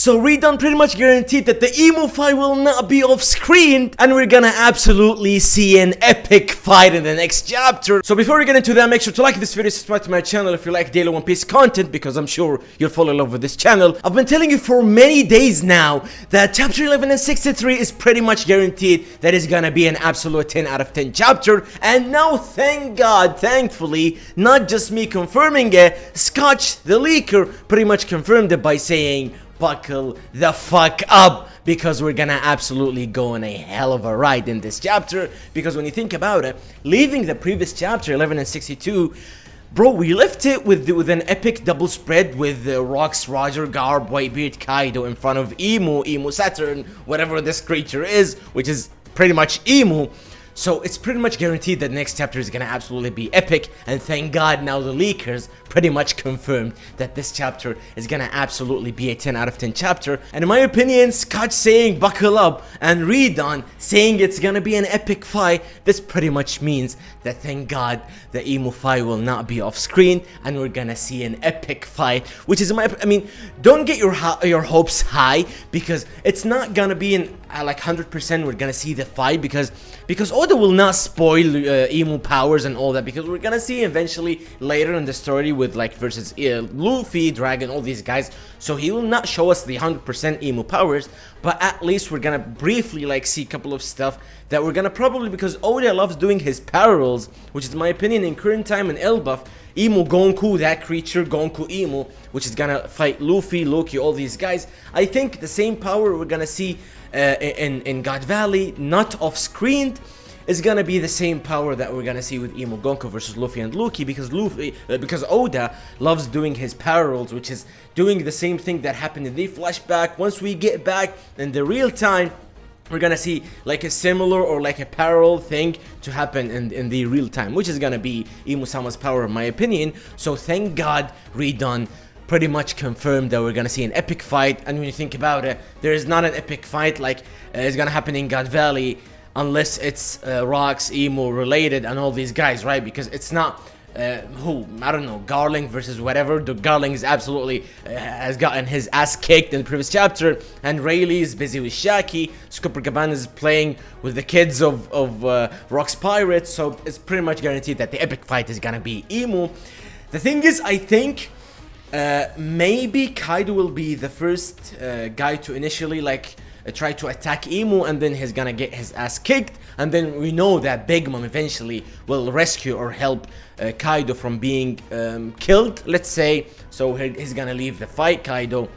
So Redon pretty much guaranteed that the emo fight will not be off screen, and we're gonna absolutely see an epic fight in the next chapter. So before we get into that, make sure to like this video, subscribe to my channel if you like daily One Piece content, because I'm sure you'll fall in love with this channel. I've been telling you for many days now that chapter 11 and 63 is pretty much guaranteed that it's gonna be an absolute 10 out of 10 chapter, and now thank God, thankfully, not just me confirming it, Scotch the leaker pretty much confirmed it by saying buckle the fuck up, because we're gonna absolutely go on a hell of a ride in this chapter. Because when you think about it, leaving the previous chapter 11 and 62, bro, we left it with an epic double spread with Rocks, Roger, Garb, Whitebeard, Kaido in front of Emu Saturn, whatever this creature is, which is pretty much Emu. So it's pretty much guaranteed that next chapter is gonna absolutely be epic, and thank God now the leakers pretty much confirmed that this chapter is gonna absolutely be a 10 out of 10 chapter. And in my opinion, Scotch saying buckle up and Redon saying it's gonna be an epic fight, this pretty much means that thank God the emo fight will not be off screen and we're gonna see an epic fight, which is I mean, don't get your hopes high, because it's not gonna be in like 100% we're gonna see the fight, because Oda will not spoil emo powers and all that, because we're gonna see eventually later in the story with like versus Luffy, Dragon, all these guys. So he will not show us the 100% emo powers, but at least we're gonna briefly like see a couple of stuff that we're gonna probably, because Oda loves doing his parallels, which is in my opinion in current time in Elbaf, Emo Gonku, that creature, Gonku Emo, which is gonna fight Luffy, Loki, all these guys. I think the same power we're gonna see in God Valley, not off screened, is gonna be the same power that we're gonna see with Emo Gonku versus Luffy and Loki, because Oda loves doing his parallels, which is doing the same thing that happened in the flashback. Once we get back in the real time, we're gonna see like a similar or like a parallel thing to happen in the real time, which is gonna be Emu-sama's power in my opinion. So thank God Redon pretty much confirmed that we're gonna see an epic fight. And when you think about it, there is not an epic fight like it's gonna happen in God Valley unless it's Rocks, Emo related and all these guys, right? Because it's not I don't know, Garling versus whatever. The Garling is absolutely has gotten his ass kicked in the previous chapter, and Rayleigh is busy with Shaki. Copacabana is playing with the kids of Rocks Pirates, so it's pretty much guaranteed that the epic fight is gonna be Emu. The thing is, I think maybe Kaido will be the first guy to initially like try to attack Emu, and then he's gonna get his ass kicked, and then we know that Big Mom eventually will rescue or help Kaido from being killed, let's say. So he's gonna leave the fight, Kaido,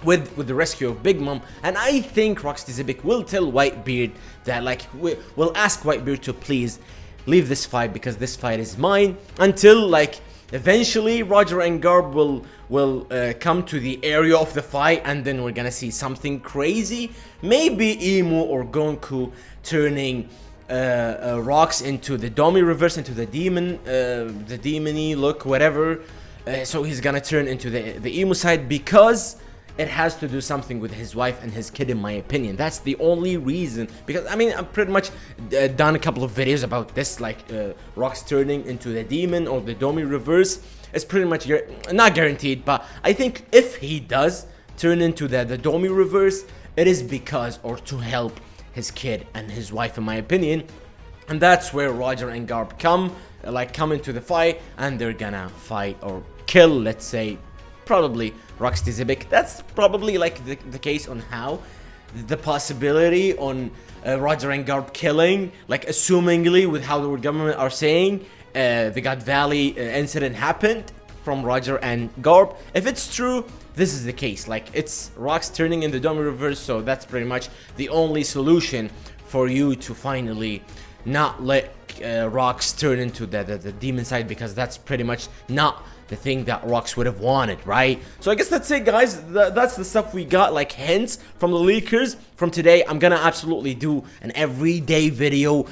with the rescue of Big Mom. And I think Rocks Tizibik will tell Whitebeard that like we'll ask Whitebeard to please leave this fight, because this fight is mine, until like eventually Roger and Garb will come to the area of the fight, and then we're gonna see something crazy. Maybe Emu or Gonku turning Rocks into the Domi reverse, into the demon, the demony look, whatever. So he's gonna turn into the Emu side, because it has to do something with his wife and his kid in my opinion. That's the only reason, because I mean I've pretty much done a couple of videos about this, like Rocks turning into the demon or the Domi reverse. It's pretty much not guaranteed, but I think if he does turn into the Domi reverse, it is because or to help his kid and his wife in my opinion. And that's where Roger and Garb come into the fight, and they're gonna fight or kill, let's say, probably Rocks Tizibik. That's probably like the case on how the possibility on Roger and Garb killing, like assumingly with how the world government are saying the God Valley incident happened from Roger and Garb. If it's true, this is the case. Like it's Rocks turning in the Domi reverse, so that's pretty much the only solution for you to finally not let Rocks turn into the demon side, because that's pretty much not the thing that Rocks would have wanted, right? So I guess that's it, guys. That's the stuff we got, like hints from the leakers from today. I'm gonna absolutely do an everyday video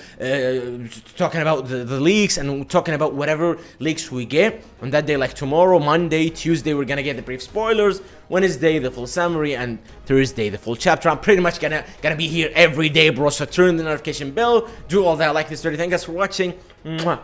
talking about the leaks and talking about whatever leaks we get on that day. Like tomorrow, Monday, Tuesday, we're gonna get the brief spoilers. Wednesday, the full summary, and Thursday, the full chapter. I'm pretty much gonna be here every day, bro. So turn the notification bell, do all that, like this video. Thank you guys for watching. Mwah.